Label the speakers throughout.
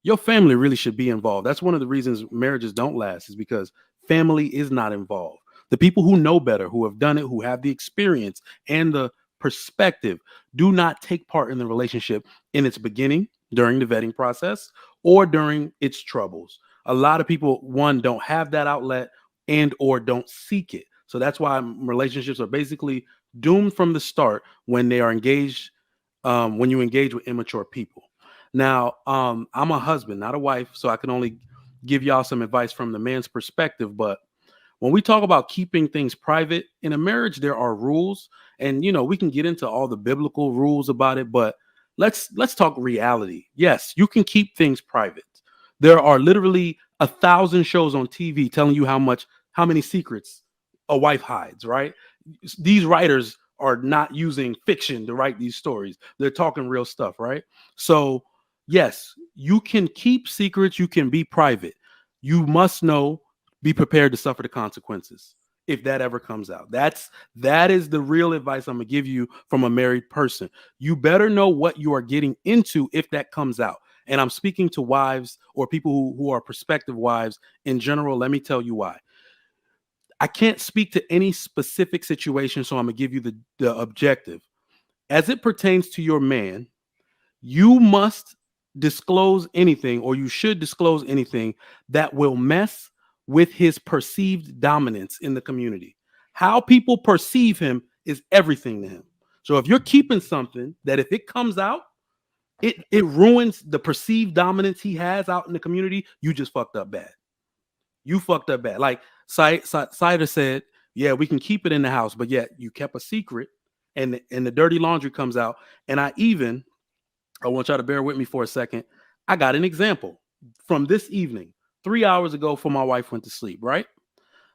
Speaker 1: your family really should be involved. That's one of the reasons marriages don't last, is because family is not involved. The people who know better, who have done it, who have the experience and the perspective, do not take part in the relationship in its beginning, during the vetting process, or during its troubles. A lot of people, one, don't have that outlet and or don't seek it. So that's why relationships are basically doomed from the start when they are engaged, when you engage with immature people. Now, I'm a husband, not a wife, so I can only give y'all some advice from the man's perspective. But when we talk about keeping things private in a marriage, there are rules, and we can get into all the biblical rules about it. But let's talk reality. Yes, you can keep things private. There are literally 1,000 shows on TV telling you how many secrets a wife hides. Right? These writers are not using fiction to write these stories. They're talking real stuff. Right? So yes, you can keep secrets. You can be private. You must know, be prepared to suffer the consequences if that ever comes out. That is the real advice I'm gonna give you from a married person. You better know what you are getting into if that comes out. And I'm speaking to wives or people who are prospective wives in general. Let me tell you why. I can't speak to any specific situation, so I'm gonna give you the objective. As it pertains to your man, you must disclose anything, or you should disclose anything that will mess with his perceived dominance in the community. How people perceive him is everything to him. So if you're keeping something that, if it comes out, it ruins the perceived dominance he has out in the community, you just fucked up bad. You fucked up bad. Like Cider said, yeah, we can keep it in the house, but yet you kept a secret, and the dirty laundry comes out. And I want y'all to bear with me for a second. I got an example from this evening, 3 hours ago, before my wife went to sleep, right?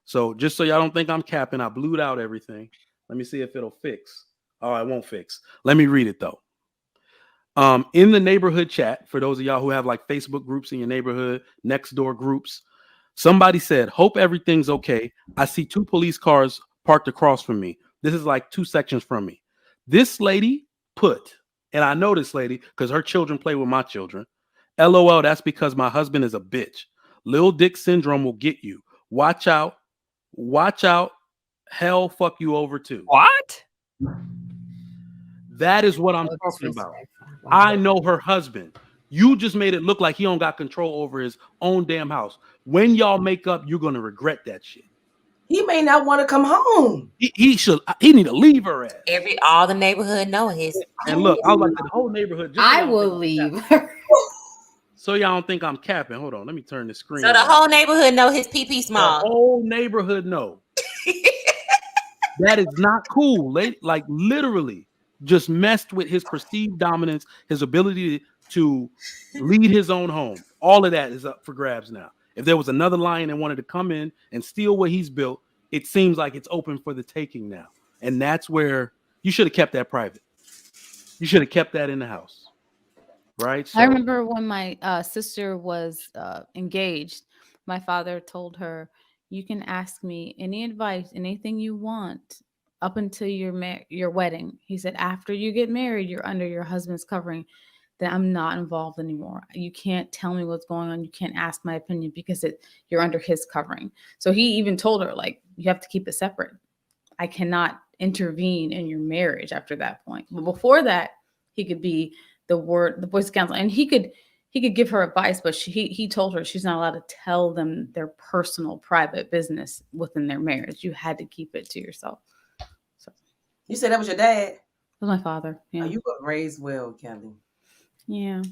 Speaker 1: So just so y'all don't think I'm capping, I blued out everything. Let me see if it'll fix. Oh, it won't fix. Let me read it though. In the neighborhood chat, for those of y'all who have like Facebook groups in your neighborhood, next door groups, somebody said, "Hope everything's okay. I see 2 police cars parked across from me. This is like 2 sections from me." This lady put, and I know this lady because her children play with my children. LOL, that's because my husband is a bitch. Lil Dick syndrome will get you. Watch out. Watch out. Hell fuck you over too.
Speaker 2: What?
Speaker 1: That is what I'm talking about. I know her husband. You just made it look like he don't got control over his own damn house. When y'all make up, you're gonna regret that shit.
Speaker 3: He may not want to come home.
Speaker 1: He need to leave her ass.
Speaker 4: All the neighborhood know his.
Speaker 1: And look, I was like the whole neighborhood. Just
Speaker 5: I will leave her.
Speaker 1: So y'all don't think I'm capping. Hold on, let me turn the screen.
Speaker 4: So the whole neighborhood know his pee small.
Speaker 1: The whole neighborhood know. That is not cool. Like literally just messed with his perceived dominance, his ability to lead his own home. All of that is up for grabs now. If there was another lion that wanted to come in and steal what he's built, it seems like it's open for the taking now. And that's where you should have kept that private. You should have kept that in the house. Right? So,
Speaker 5: I remember when my sister was engaged, my father told her, "You can ask me any advice, anything you want up until your wedding." He said, "After you get married, you're under your husband's covering. Then I'm not involved anymore. You can't tell me what's going on. You can't ask my opinion because you're under his covering." So he even told her, like, you have to keep it separate. I cannot intervene in your marriage after that point. But before that, he could be the voice of counsel, and he could give her advice, but he told her she's not allowed to tell them their personal private business within their marriage. You had to keep it to yourself. So
Speaker 3: you said that was your dad?
Speaker 5: It was my father. Yeah.
Speaker 3: Oh, you were raised well, Kelly.
Speaker 5: Yeah.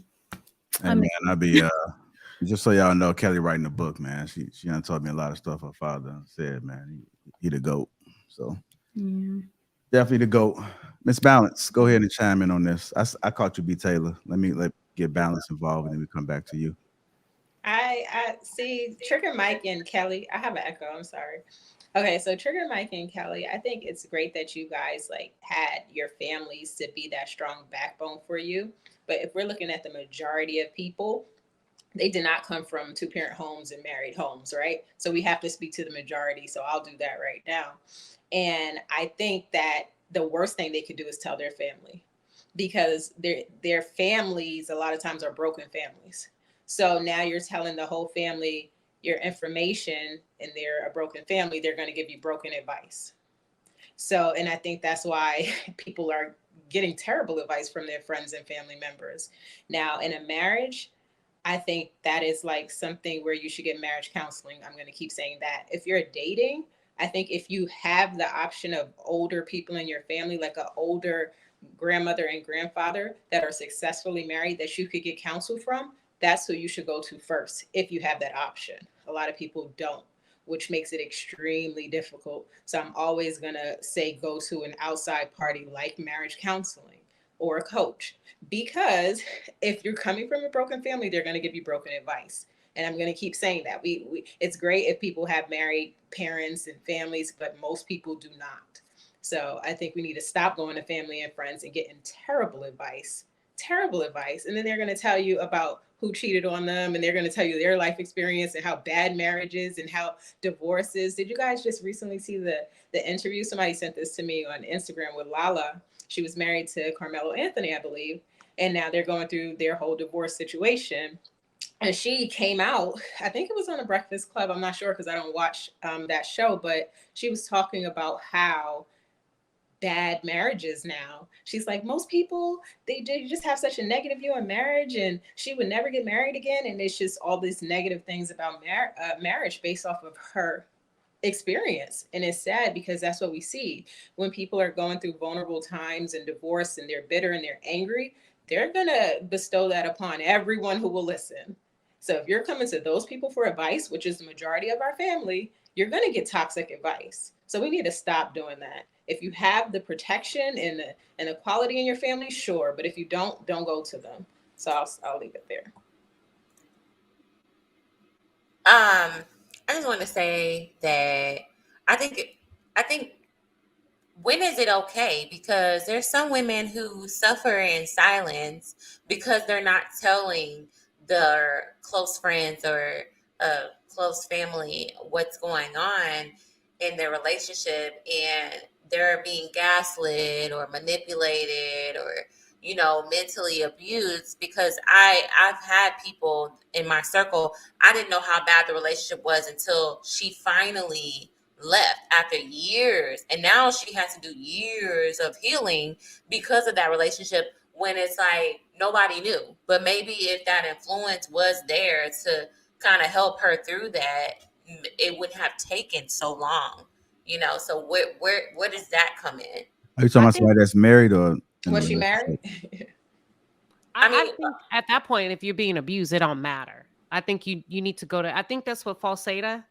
Speaker 6: Hey, man, I'll be just so y'all know, Kelly writing a book, man. She done taught me a lot of stuff her father said, man. He the GOAT. So
Speaker 5: yeah.
Speaker 6: Definitely the GOAT. Miss Balance, go ahead and chime in on this. I caught you, B. Taylor. Let get Balance involved, and then we come back to you.
Speaker 7: I see Trigger Mike and Kelly. I have an echo. I'm sorry. Okay, so Trigger Mike and Kelly, I think it's great that you guys like had your families to be that strong backbone for you. But if we're looking at the majority of people, they did not come from 2-parent homes and married homes, right? So we have to speak to the majority. So I'll do that right now. And I think that the worst thing they could do is tell their family, because their families a lot of times are broken families. So now you're telling the whole family your information, and they're a broken family, they're going to give you broken advice. So, and I think that's why people are getting terrible advice from their friends and family members. Now, in a marriage, I think that is like something where you should get marriage counseling. I'm going to keep saying that. If you're dating, I think if you have the option of older people in your family, like an older grandmother and grandfather that are successfully married that you could get counsel from, that's who you should go to first if you have that option. A lot of people don't, which makes it extremely difficult. So I'm always going to say go to an outside party like marriage counseling or a coach, because if you're coming from a broken family, they're going to give you broken advice. And I'm going to keep saying that. It's great if people have married parents and families, but most people do not. So I think we need to stop going to family and friends and getting terrible advice. And then they're going to tell you about who cheated on them, and they're going to tell you their life experience and how bad marriage is and how divorce is. Did you guys just recently see the interview? Somebody sent this to me on Instagram with Lala. She was married to Carmelo Anthony, I believe. And now they're going through their whole divorce situation. And she came out, I think it was on the Breakfast Club. I'm not sure because I don't watch that show, but she was talking about how bad marriages now. She's like, most people, they just have such a negative view on marriage, and she would never get married again. And it's just all these negative things about marriage based off of her experience. And it's sad because that's what we see when people are going through vulnerable times and divorce, and they're bitter and they're angry. They're going to bestow that upon everyone who will listen. So if you're coming to those people for advice, which is the majority of our family, you're going to get toxic advice. So we need to stop doing that. If you have the protection and the equality in your family, sure. But if you don't go to them. So I'll leave it there.
Speaker 4: I just want to say that I think when is it okay? Because there's some women who suffer in silence because they're not telling their close friends or close family what's going on in their relationship, and they're being gaslit or manipulated or mentally abused. Because I've had people in my circle, I didn't know how bad the relationship was until she finally left after years, and now she has to do years of healing because of that relationship, when it's like nobody knew. But maybe if that influence was there to kind of help her through that, it wouldn't have taken so long. So where does that come in?
Speaker 6: Are you talking about somebody that's married or
Speaker 7: Was she married?
Speaker 4: I mean,
Speaker 2: I think at that point, if you're being abused, it don't matter. I think you need to go to. I think that's what Falseta.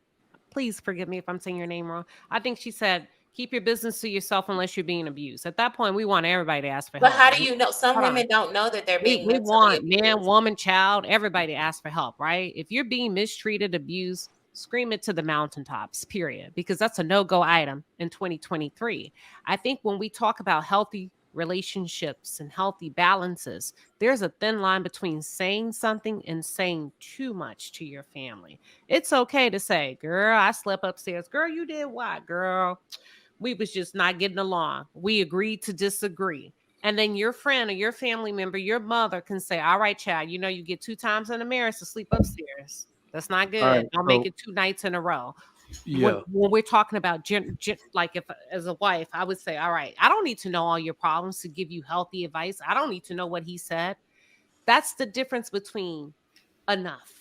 Speaker 2: Please forgive me if I'm saying your name wrong. I think she said, "Keep your business to yourself unless you're being abused." At that point, we want everybody to ask for
Speaker 4: but
Speaker 2: help.
Speaker 4: how do you know? Some
Speaker 2: Hold on.
Speaker 4: women don't know that they're
Speaker 2: We
Speaker 4: being mentally
Speaker 2: want
Speaker 4: abused.
Speaker 2: man, woman, child, everybody to ask for help, right? If you're being mistreated, abused, scream it to the mountaintops, period, because that's a no-go item in 2023. I think when we talk about healthy relationships and healthy balances, there's a thin line between saying something and saying too much to your family. It's okay to say, girl, I slept upstairs. Girl, you did what? Girl, we was just not getting along. We agreed to disagree. And then your friend or your family member, your mother can say, all right, child, you get 2 times in a marriage to sleep upstairs. That's not good.
Speaker 1: right,
Speaker 2: Don't make it 2 nights in a row.
Speaker 1: Yeah.
Speaker 2: When we're talking about like, if as a wife, I would say, all right, I don't need to know all your problems to give you healthy advice. I don't need to know what he said. That's the difference between enough,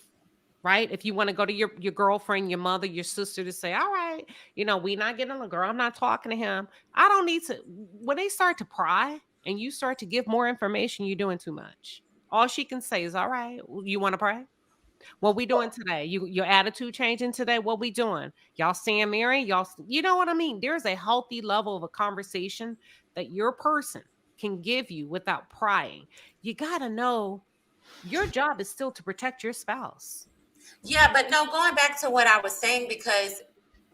Speaker 2: right? If you want to go to your girlfriend, your mother, your sister to say, all right, we not getting along, girl, I'm not talking to him. I don't need to. When they start to pry and you start to give more information, you're doing too much. All she can say is, all right, you want to pray? What we doing today? Your attitude changing today? What we doing? Y'all staying married? You know what I mean? There's a healthy level of a conversation that your person can give you without prying. You got to know your job is still to protect your spouse.
Speaker 4: Yeah, but no, going back to what I was saying, because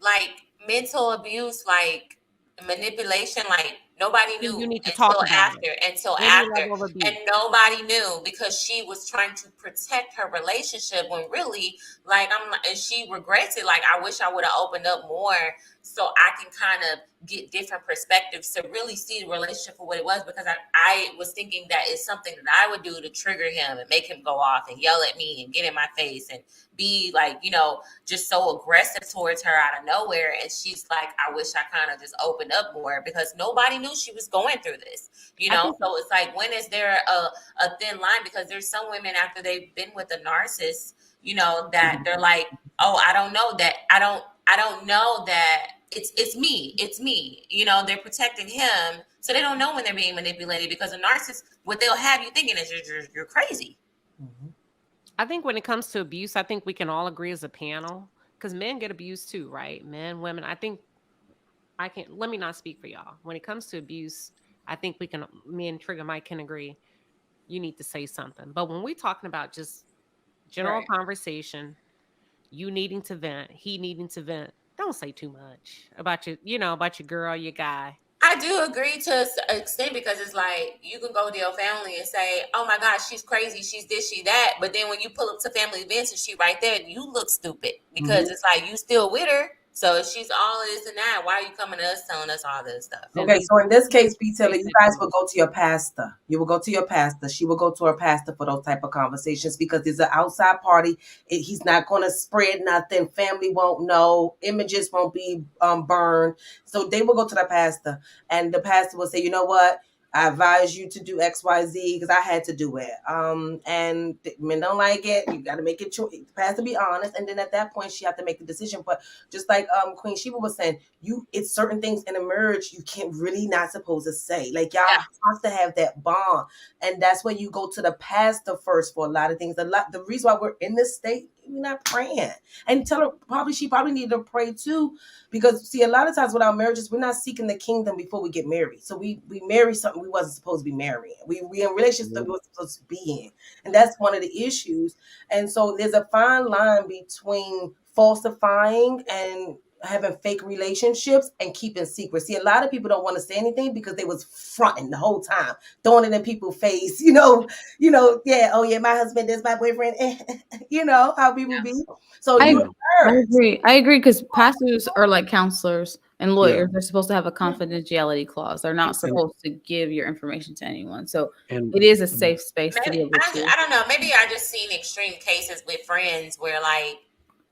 Speaker 4: like mental abuse, like manipulation, like Nobody
Speaker 2: Then
Speaker 4: knew
Speaker 2: you need to talk
Speaker 4: until
Speaker 2: about
Speaker 4: after,
Speaker 2: it. Any level of abuse.
Speaker 4: and nobody knew because she was trying to protect her relationship when really, like, and she regrets it. Like, I wish I would have opened up more so I can kind of get different perspectives to really see the relationship for what it was, because I was thinking that it's something that I would do to trigger him and make him go off and yell at me and get in my face and be like, you know, just so aggressive towards her out of nowhere. And she's like, I wish I kind of just opened up more, because nobody knew she was going through this, you know? So it's like, when is there a thin line? Because there's some women after they've been with a narcissist, you know, that they're like, oh, I don't know that. I don't know that it's me. You know, they're protecting him. So they don't know when they're being manipulated, because a narcissist, what they'll have you thinking is you're crazy.
Speaker 2: I think when it comes to abuse, I think we can all agree as a panel, because men get abused too, right? Men, women. I think let me not speak for y'all. When it comes to abuse, I think me and Trigger Mike can agree. You need to say something. But when we're talking about just general conversation, you needing to vent, he needing to vent, don't say too much about about your girl, your guy.
Speaker 4: I do agree to an extent, because it's like, you can go to your family and say, oh my gosh, she's crazy, she's this, she that. But then when you pull up to family events and she right there, you look stupid, because it's like, you still with her. So if she's all this and that, why are you coming to us telling us all this stuff?
Speaker 3: Okay, so in this case, B. Taylor, you guys will go to your pastor. You will go to your pastor. She will go to her pastor for those type of conversations, because it's an outside party. He's not going to spread nothing. Family won't know. Images won't be burned. So they will go to the pastor, and the pastor will say, you know what? I advise you to do X, Y, Z, because I had to do it. And men don't like it. You got to make it choice. The pastor be honest, and then at that point, she have to make the decision. But just like Queen Sheba was saying, it's certain things in a marriage you can't really not supposed to say. Like, y'all have to have that bond, and that's when you go to the pastor first for a lot of things. The reason why we're in this state, we're not praying. And tell her she probably needed to pray too, because see, a lot of times with our marriages, we're not seeking the kingdom before we get married. So we marry something we wasn't supposed to be marrying. We in relationships that we were supposed to be in, and that's one of the issues. And so there's a fine line between falsifying and having fake relationships and keeping secrets. See, a lot of people don't want to say anything because they was fronting the whole time, throwing it in people's face, yeah, oh yeah, my husband is my boyfriend, you know how people be. So
Speaker 5: I agree, because pastors are like counselors and lawyers. They're supposed to have a confidentiality clause. They're not supposed to give your information to anyone. So it is a safe space to be able to.
Speaker 4: I don't know. Maybe I just seen extreme cases with friends where, like,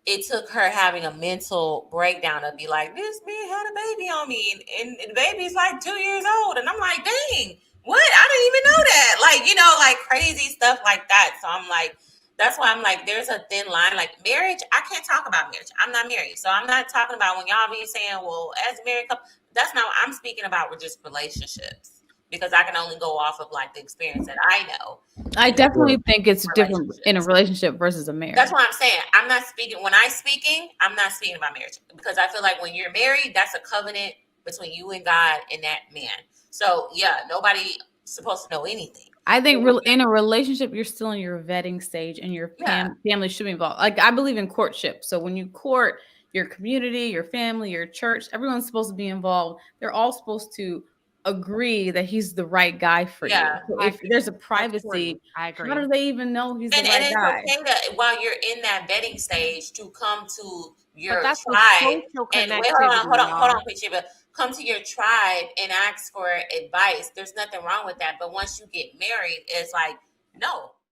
Speaker 4: it took her having a mental breakdown to be like, this man had a baby on me, and the baby's like 2 years old. And I'm like, dang, what? I didn't even know that. Like, like crazy stuff like that. So I'm like, that's why I'm like, there's a thin line. Like, marriage, I can't talk about marriage. I'm not married. So I'm not talking about when y'all be saying, well, as a married couple, that's not what I'm speaking about. With just relationships, because I can only go off of like the experience that I know.
Speaker 5: I definitely think it's different in a relationship versus a marriage.
Speaker 4: That's what I'm saying. I'm not speaking I'm not speaking about marriage, because I feel like when you're married, that's a covenant between you and God and that man. So yeah, nobody supposed to know anything.
Speaker 5: I think in a relationship, you're still in your vetting stage, and your family should be involved. Like, I believe in courtship. So when you court, your community, your family, your church, everyone's supposed to be involved. They're all supposed to agree that he's the right guy for you. So if there's a privacy, how do they even know he's the right guy?
Speaker 4: And it's okay that while you're in that vetting stage to come to your tribe and wait, hold on, Pichiba. Come to your tribe and ask for advice. There's nothing wrong with that. But once you get married, it's like, no,